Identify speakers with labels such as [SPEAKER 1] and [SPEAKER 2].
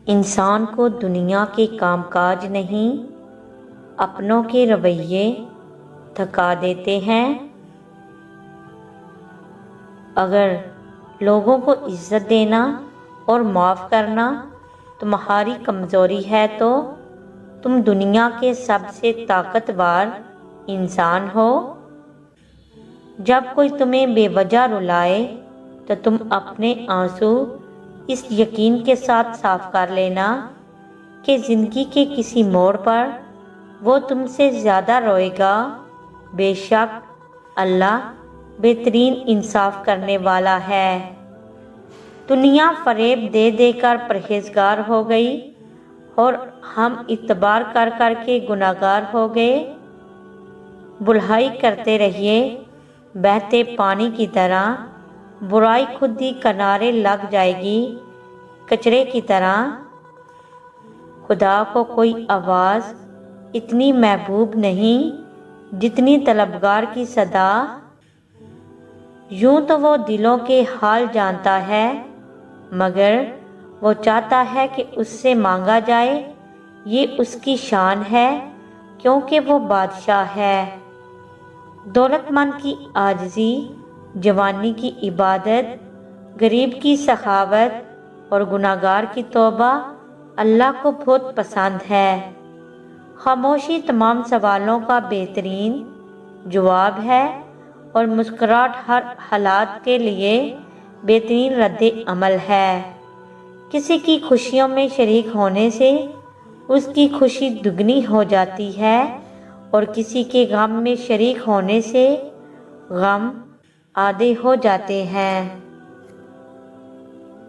[SPEAKER 1] انسان کو دنیا کے کام کاج نہیں، اپنوں کے رویے تھکا دیتے ہیں۔ اگر لوگوں کو عزت دینا اور معاف کرنا تمہاری کمزوری ہے تو تم دنیا کے سب سے طاقتور انسان ہو۔ جب کوئی تمہیں بے وجہ رلائے تو تم اپنے آنسو اس یقین کے ساتھ صاف کر لینا کہ زندگی کے کسی موڑ پر وہ تم سے زیادہ روئے گا۔ بے شک اللہ بہترین انصاف کرنے والا ہے۔ دنیا فریب دے دے کر پرہیزگار ہو گئی اور ہم اعتبار کر کر کے گناہگار ہو گئے۔ بھلائی کرتے رہیے بہتے پانی کی طرح، برائی خود ہی کنارے لگ جائے گی کچرے کی طرح۔ خدا کو کوئی آواز اتنی محبوب نہیں جتنی طلبگار کی صدا۔ یوں تو وہ دلوں کے حال جانتا ہے مگر وہ چاہتا ہے کہ اس سے مانگا جائے، یہ اس کی شان ہے کیونکہ وہ بادشاہ ہے۔ دولت مند کی عاجزی، جوانی کی عبادت، غریب کی سخاوت اور گناہگار کی توبہ اللہ کو بہت پسند ہے۔ خاموشی تمام سوالوں کا بہترین جواب ہے اور مسکراہٹ ہر حالات کے لیے بہترین رد عمل ہے۔ کسی کی خوشیوں میں شریک ہونے سے اس کی خوشی دگنی ہو جاتی ہے اور کسی کے غم میں شریک ہونے سے غم آدھے ہو جاتے ہیں۔